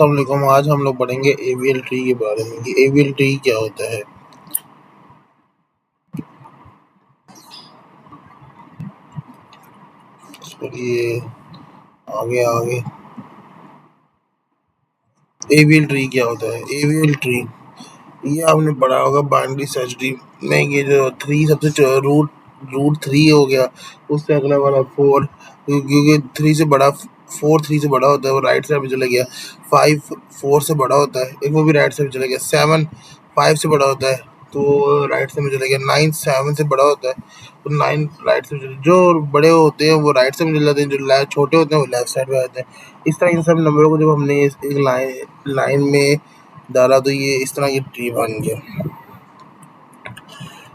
अस्सलामुअलैकुम। आज हम लोग पढ़ेंगे एवियल ट्री के बारे में कि एवियल ट्री क्या होता है। ये आगे आगे एवियल ट्री क्या होता है। एवियल ट्री ये आपने पढ़ा होगा बाइनरी सर्च ट्री में। ये जो थ्री सबसे रूट रूट थ्री हो गया, उससे अगला वाला फोर, क्योंकि थ्री से बड़ा, फोर थ्री से बड़ा होता है वो राइट साइड में चला गया। फाइव फोर से बड़ा होता है, एक वो भी राइट साइड में चला गया। सेवन फाइव से बड़ा होता है तो राइट साइड में चला गया। नाइन सेवन से बड़ा होता है तो नाइन राइट साइड में जो बड़े होते हैं वो राइट साइड में चले जाते हैं, जो छोटे होते हैं वो लेफ्ट साइड में आते हैं। इस तरह इन सब नंबरों को जब हमने एक लाइन में डाला तो ये इस तरह की ट्री बन गया।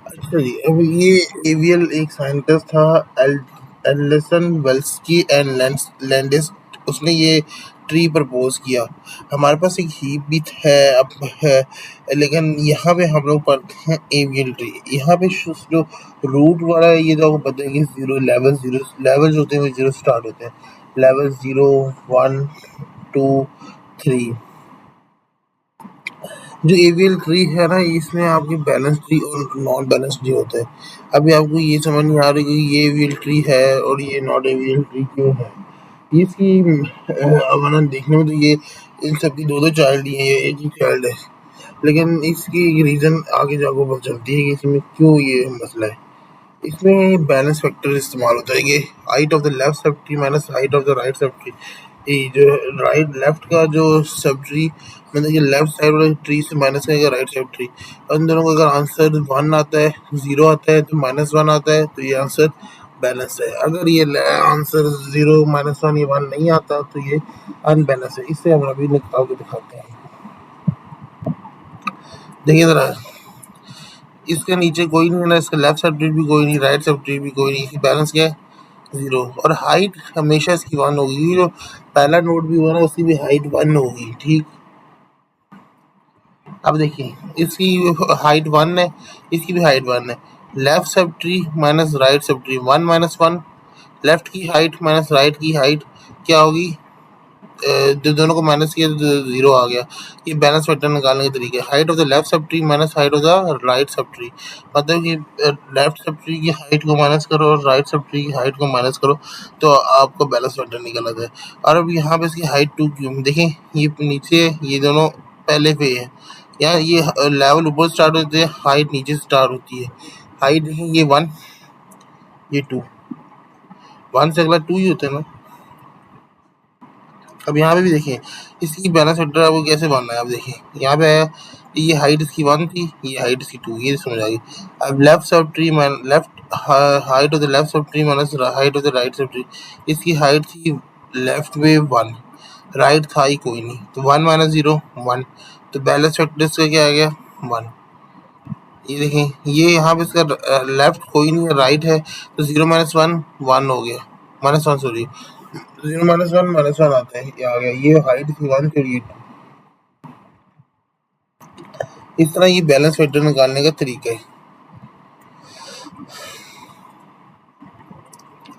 अच्छा जी, अब ये एवियल एक साइंटिस्ट था, एलिसन वेल्स्की एंड लैंडिस, उसने ये ट्री प्रपोज किया। हमारे पास एक हीप भी है अब है, लेकिन यहाँ पे हम लोग पढ़ते हैं एवियल ट्री। यहाँ पे जो रूट वाला है ये तो आपको पता है कि जीरो लेवल्स होते हैं, वो जीरो स्टार्ट होते हैं। लेवल 0 1 2 3। जो एवियल ट्री है ना, इसमें आपकी बैलेंस ट्री और नॉन बैलेंस ट्री होता है। अभी आपको ये समझ नहीं आ रही कि ये एवियल ट्री है और ये नॉट एवियल ट्री क्यों है। ये इसकी वरना देखने में तो ये इन सब की दो दो चाइल्ड ही है, ये एक ही चाइल्ड है, लेकिन इसकी रीजन आगे जाकर पता चलती है कि इसमें क्यों ये मसला है। इसमें बैलेंस फैक्टर इस्तेमाल होता है कि height of the left sub tree minus height of the right sub tree. ये जो राइट लेफ्ट का जो सब ट्री, मतलब ये लेफ्ट साइड वाले ट्री से माइनस करेगा राइट साइड ट्री। उन दोनों का अगर आंसर 1 आता है, 0 आता है तो -1 आता है, तो ये आंसर बैलेंस है। अगर ये आंसर 0 -1 या 1 नहीं आता तो ये अनबैलेंस है। इससे हम अभी निकाल के दिखाते हैं। देखिए जरा, इसके नीचे कोई नहीं है ना, इसके लेफ्ट साइड ट्री भी कोई नहीं, राइट साइड ट्री भी कोई नहीं, इसकी बैलेंस क्या है 0। और हाइट हमेशा इसकी 1 होगी। जो पहला नोड भी हुआ ना उसकी भी हाइट 1 होगी, ठीक। अब देखिए, इसकी हाइट 1 है, इसकी भी हाइट 1 है। Left sub tree minus right sub tree, 1 - 1। Left की हाइट माइनस राइट की हाइट क्या होगी, दोनों को माइनस किया तो 0 आ गया। ये बैलेंस फैक्टर निकालने के तरीके, height of the left sub tree minus height of the right sub tree. मतलब कि लेफ्ट सब ट्री की हाइट को माइनस करो और राइट सब ट्री की हाइट को माइनस करो तो आपको बैलेंस फैक्टर निकल आता है। और अब यहाँ पे इसकी हाइट 2 क्यों, देखें ये नीचे, ये दोनों पहले पे है। यहाँ ये लेवल ऊपर स्टार्ट होते हैं, हाइट नीचे स्टार्ट होती है। हाइट देखें, ये 1 ये 2, 1 से अगला 2 ही होता है ना। अब यहाँ पे भी देखिए इसकी बैलेंस फैक्टर आपको कैसे बनना है। अब देखिए यहाँ पे है, ये हाइट इसकी 1 थी, ये हाइट इसकी 2, ये समझ आ गई। अब left sub tree left height of the left sub tree minus height of the right sub tree. इसकी हाइट थी लेफ्ट में 1, राइट था ही कोई नहीं, तो 1 - 0 1, तो बैलेंस फैक्टर इसका क्या आ गया 1। ये देखें, ये यहाँ पे इसका लेफ्ट कोई नहीं है, राइट है, तो 0 - 1 1 हो गया, -1 सॉरी, 0 - 1 आता है, ये आ गया। ये हाइट थी 1 फिर ये 2। इस तरह ये बैलेंस फैक्टर निकालने का तरीका है।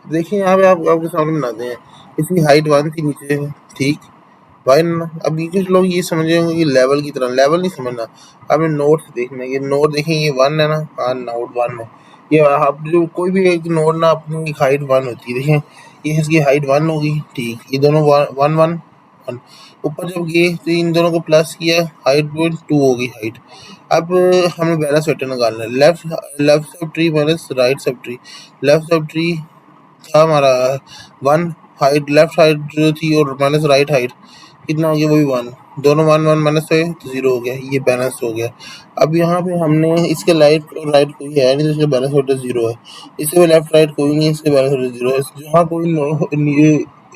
देखिए यहाँ पे आप आपके सामने बनाते हैं, इसकी हाइट 1 थी नीचे है, ठीक। 1। अब ये कुछ लोग ये समझे होंगे कि लेवल की तरह, लेवल नहीं समझना, आपने नोट देखना है। ये नोट देखें, ये 1 है ना, हाँ नोट 1 है। ये आप जो कोई भी एक नोट ना अपनी हाइट 1 होती है, देखें ये इसकी हाइट 1 होगी, ठीक। ये दोनों 1 1 1, ऊपर जब गए तो इन दोनों को प्लस किया, हाइट 2 होगी हाइट। अब हमें बैलेंस फैक्टर निकालना है। Left left sub tree minus right sub tree. Left sub tree था हमारा 1, हाइट लेफ्ट हाइट जो थी और माइनस राइट हाइट कितना हो गया, वो भी 1, दोनों 1 1 माइनस है तो 0 हो गया, ये बैलेंस हो गया। अब यहाँ पे हमने इसके लेफ्ट और राइट कोई है नहीं तो इसका बैलेंस फैक्टर 0 है। इसके भी लेफ्ट राइट कोई नहीं है, इसके बैलेंस फैक्टर 0 है। जहाँ कोई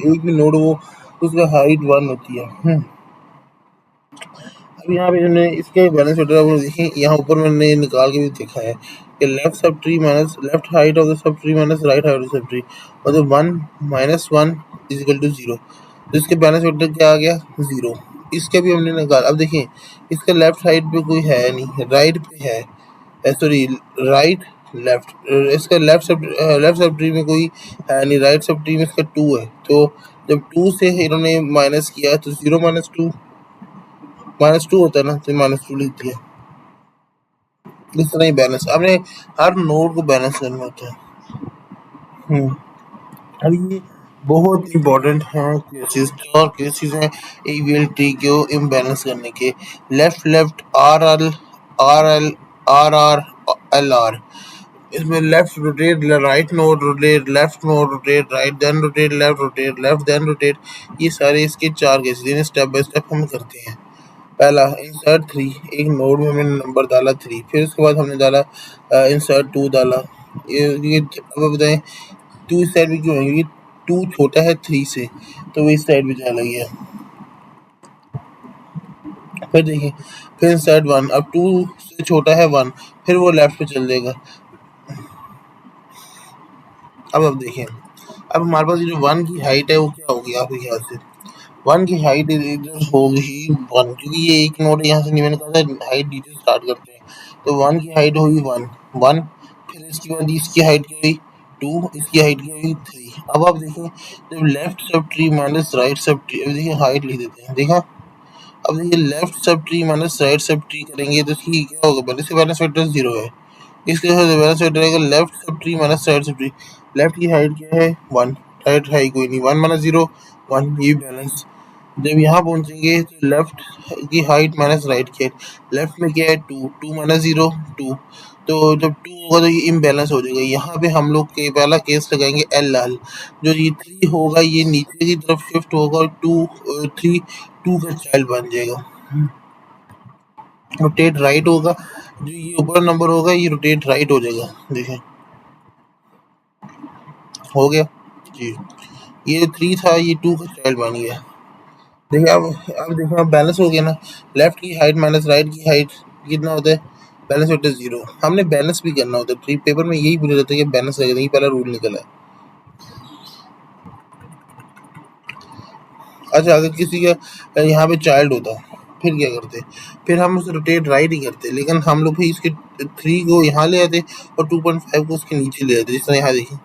एक भी नोड हो उसका हाइट 1 होती है। अब यहाँ पे हमने इसके बैलेंस फैक्टर आप देखिए, यहाँ ऊपर मैंने निकाल के भी देखा है कि left sub tree minus left height of the sub tree minus right height of sub tree, मतलब 1 - 1 = 0। तो इसके बैलेंस फैक्टर क्या आ गया 0। इसका भी हमने निकाल, अब देखिए इसके लेफ्ट साइड पे कोई है नहीं, राइट पे है, सॉरी राइट लेफ्ट, इसका लेफ्ट सब ट्री में कोई है नहीं, राइट सब ट्री में इसका 2 है। तो जब 2 से इन्होंने माइनस किया तो 0 - 2 -2 होता है ना, तो -2 लिख दिया। इस तरह ही बैलेंस आपने हर नोड को बैलेंस करना होता है। अब ये बहुत इम्पोर्टेंट है केसेस, और केसेस हैं ईवीएलटी को इम्बैलेंस करने के। Left left R L R L R R L R, इसमें left rotate, right node rotate, left node rotate, right then rotate left then rotate. ये सारे इसके 4 केसेस, इन्हें स्टेप बाय स्टेप हम करते हैं। पहला इंसर्ट 3, एक नोड में हमने नंबर डाला 3, फिर उसके बाद हमने डाला इंसर्ट 2 डाला। ये अब बताएं 2 इस साइड में क्यों है, क्योंकि 2 छोटा है 3 से, तो वो इस साइड में चला गया। फिर देखिए, फिर इंसर्ट 1, अब 2 से छोटा है 1, फिर वो लेफ्ट पे चल जाएगा। अब देखिए, अब हमारे पास ये जो 1 की हाइट है वो क्या होगी आपके ख्याल से? 1 की हाइट इधर होगी 1, क्योंकि ये एक नोड है, यहाँ से नहीं, मैंने कहा था हाइट नीचे स्टार्ट करते हैं, तो 1 की हाइट होगी 1 1। फिर इसके बाद इसकी हाइट क्या हुई 2, इसकी हाइट क्या हुई 3। अब आप देखिए, जब left sub tree minus right sub tree, अब देखिए हाइट लिख देते हैं, देखा। अब देखिए left sub tree minus right sub tree करेंगे तो इसकी क्या होगा, पहले से बैलेंस वेक्टर 0 है, इसके साथ बैलेंस वेक्टर रहेगा left sub tree minus right sub tree. Left की हाइट क्या है 1, राइट हाइट कोई नहीं, 1 माइनस 0 1, ये बैलेंस। जब यहाँ पहुंचेंगे तो लेफ्ट की हाइट माइनस राइट की हाइट, लेफ्ट में क्या है 2 2 माइनस 0 2, तो जब 2 होगा तो ये इम्बैलेंस हो जाएगा। यहाँ पे हम लोग के पहला केस लगाएंगे एल एल, जो ये 3 होगा ये नीचे की तरफ शिफ्ट होगा और 3 2 का चाइल्ड बन जाएगा। रोटेट राइट होगा, जो ये ऊपर नंबर होगा ये रोटेट राइट हो जाएगा। देखिए हो गया जी, ये 3 था ये 2 का चाइल्ड बन गया। देखिए अब देखिए, अब बैलेंस हो गया ना। लेफ्ट की हाइट माइनस राइट की हाइट कितना होता है, बैलेंस वेक्टर 0। हमने बैलेंस भी करना होता है, प्री पेपर में यही पूछा जाता है कि बैलेंस करेगा, ये पहला रूल निकला है। अच्छा, अगर किसी का यहाँ पे चाइल्ड होता फिर क्या करते, फिर हम उसे रोटेट राइट ही करते, लेकिन हम लोग भी इसके 3 को यहाँ ले आते और 2.5 को उसके नीचे ले आते, जिस तरह यहाँ देखिए।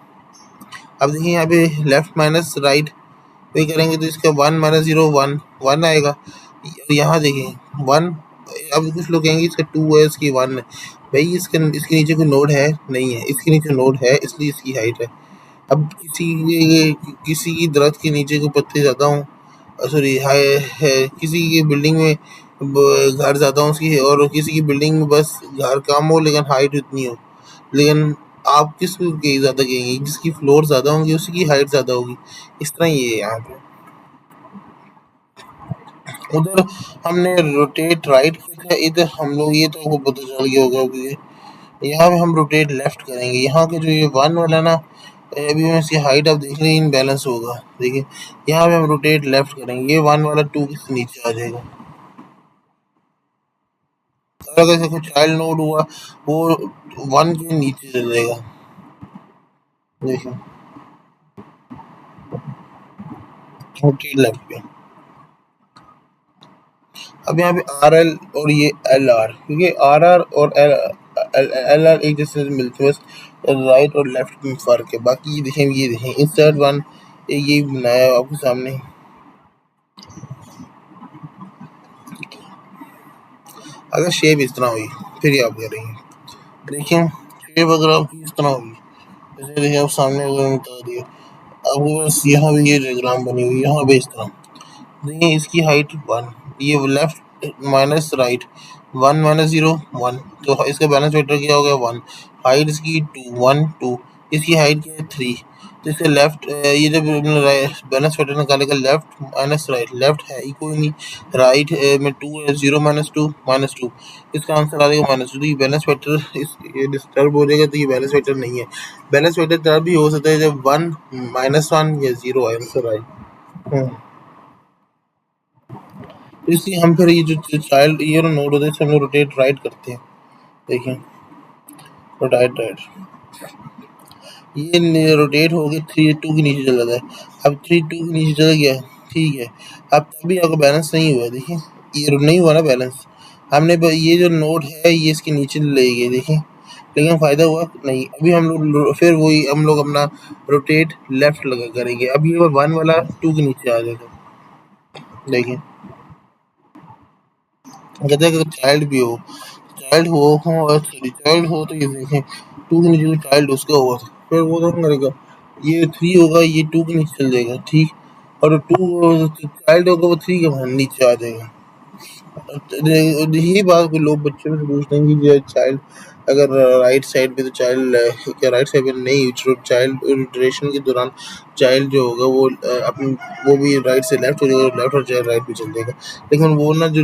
अब देखिए यहाँ पे लेफ्ट माइनस राइट पे करेंगे तो इसका 1 माइनस 0 1 1 आएगा। यहाँ देखिए 1, अब कुछ लोग कहेंगे इसका 2 है इसकी 1 है, भाई इसके नीचे कोई नोड है नहीं है, इसके नीचे नोड है इसलिए इसकी हाइट है। अब किसी की दरख्त के नीचे को पत्ते ज़्यादा हों, सॉरी हाई है, किसी की बिल्डिंग में घर ज़्यादा हो उसकी, और किसी की बिल्डिंग में बस घर कम हो लेकिन हाइट उतनी हो, लेकिन आप किसको ज़्यादा कहेंगे, जिसकी फ्लोर ज़्यादा होंगी उसी की हाइट ज़्यादा होगी। इस तरह ही है यहाँ पे। उधर हमने रोटेट राइट किया था, इधर हम लोग ये तो आपको पता चल गया होगा कि यहाँ पे हम रोटेट लेफ्ट करेंगे। यहाँ के जो ये 1 वाला ना, अभी मैं इसकी हाइट आप देख रहे हैं इनबैलेंस होगा, देखिए यहाँ पे हम रोटेट लेफ्ट करेंगे, ये 1 वाला 2 के नीचे आ जाएगा। और अगर जैसे कोई चाइल्ड नोड हुआ वो 1 के नीचे चल जाएगा, देखिए रोटेट लेफ्ट पे। अब यहाँ पे आर एल और ये एल आर, क्योंकि आर आर और एल आर एक जैसे मिलते हैं, बस राइट और लेफ्ट में फ़र्क है। बाकी ये देखें इंसर्ट 1, ये बनाया आपके सामने। अगर शेप इस तरह हुई फिर ये आप करेंगे, देखिए शेप अगर आपकी इस तरह होगी, जैसे देखिए आप सामने अगर बता दिए आपको, बस यहाँ पे ये डायग्राम बनी हुई, यहाँ पे इस तरह देखिए, इसकी हाइट 1, ये लेफ्ट माइनस राइट 1 माइनस 0 1, तो इसका बैलेंस वेक्टर क्या हो गया 1। हाइट इसकी 2 1 2, इसकी हाइट क्या है 3, तो इससे लेफ्ट ये जब बैलेंस वेक्टर निकालेगा लेफ्ट माइनस राइट, लेफ्ट है ही कोई नहीं, राइट में 2 है, 0 माइनस 2, इसका आंसर आ जाएगा -2। तो ये बैलेंस वेक्टर ये डिस्टर्ब हो जाएगा, तो ये बैलेंस वेक्टर नहीं है। बैलेंस वेक्टर तब भी हो सकता है जब 1 -1 या 0 आंसर आए। इसलिए हम फिर ये जो चाइल्ड ये नोड होते हैं इसे हम लोग रोटेट राइट करते हैं, देखिए रोटेट राइट, ये रोटेट हो गया 3 2 के नीचे चला जाए। अब 3 2 के नीचे चला गया, ठीक है। अब तभी आपका बैलेंस नहीं हुआ, देखिए ये नहीं हुआ ना बैलेंस, हमने ये जो नोड है ये इसके नीचे ले गए, देखिए लेकिन फ़ायदा हुआ नहीं। अभी हम लोग फिर वही हम लोग अपना रोटेट लेफ्ट लगा करेंगे, अब ये 1 वाला 2 के नीचे आ जाएगा, देखिए कहते हैं अगर चाइल्ड हो और सॉरी चाइल्ड हो तो ये देखें टू के नीचे चाइल्ड उसका हुआ था, फिर वो तो करेगा ये थ्री होगा, ये टू के नीचे चल जाएगा, ठीक। और टू चाइल्ड होगा वो थ्री के नीचे आ जाएगा। यही बात को लोग बच्चों से पूछते हैं कि जो चाइल्ड अगर राइट साइड पे तो चाइल्ड क्या राइट साइड पे नहीं, चाइल्ड रोटेशन के दौरान चाइल्ड जो होगा वो अपनी वो भी राइट से लेफ्ट हो जाएगा, लेफ्ट और चाइल्ड राइट पे चल जाएगा। लेकिन वो ना जो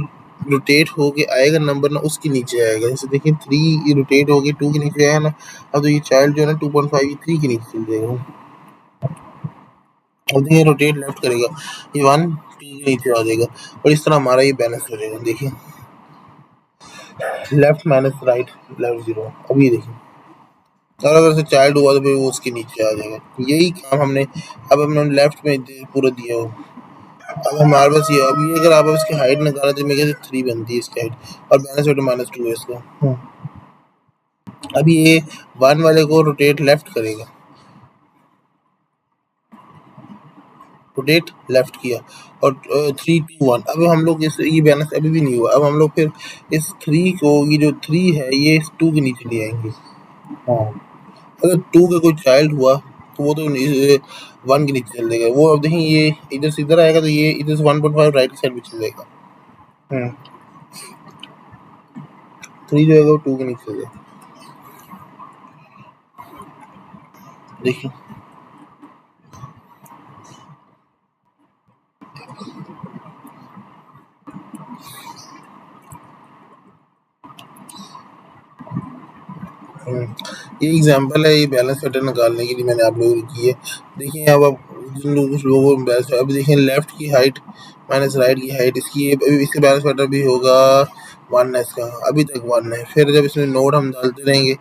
रोटेट होके आएगा नंबर ना उसके नीचे आएगा। जैसे देखिए थ्री रोटेट होके टू के नीचे आया ना, अब तो ये चाइल्ड जो है ना 2.5 थ्री के नीचे चल जाएगा। अब देखिए रोटेट लेफ्ट करेगा, ये वन टू के नीचे आ जाएगा और इस तरह हमारा ये बैलेंस हो जाएगा। देखिए left minus right left zero. अब ये देखिए और अगर से चाइल्ड हुआ तो फिर वो उसके नीचे आ जाएगा। यही काम हमने अब हमने लेफ्ट में पूरा दिया हो। अब हमारे पास ये अब ये अगर आप इसकी हाइट निकालें तो मेरे से थ्री बनती है इसकी हाइट और -2 है इसका। अब ये वन वाले को रोटेट लेफ्ट करेगा, रोटेट लेफ्ट किया और 3 2 1। अब हम लोग इस ये बैलेंस अभी भी नहीं हुआ। अब हम लोग फिर इस थ्री को ये जो थ्री है ये इस टू के नीचे ले आएंगे। हाँ अगर टू का कोई चाइल्ड हुआ तो वो तो वन के नीचे चल जाएगा। वो अब देखिए ये इधर से इधर आएगा तो ये इधर से 1.5 राइट साइड में चल जाएगा। हम्म थ्री जो है वो टू के नीचे चल जाएगा। देखिए हम्म, ये एग्जांपल है, ये बैलेंस पैटर्न निकालने के लिए मैंने आप लोगों को की है। देखिए अब आप जिन लोगों कुछ लोगों में बैलेंस अब देखिए लेफ्ट की हाइट माइनस राइट की हाइट इसकी इसका बैलेंस पैटर्न भी होगा वन है इसका, अभी तक वन है। फिर जब इसमें नोड हम डालते रहेंगे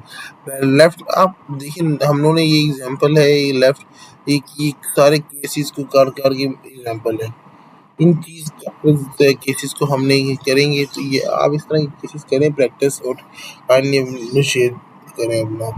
लेफ्ट, आप देखिए हम लोगों ने ये एग्जांपल है ये लेफ्ट ये सारे केसेस को कर कर के एग्जांपल है। इन चीज़ केसेस को हमने ये करेंगे तो ये आप इस तरह की केसेस करें प्रैक्टिस और काइंडली शेयर करें अपना।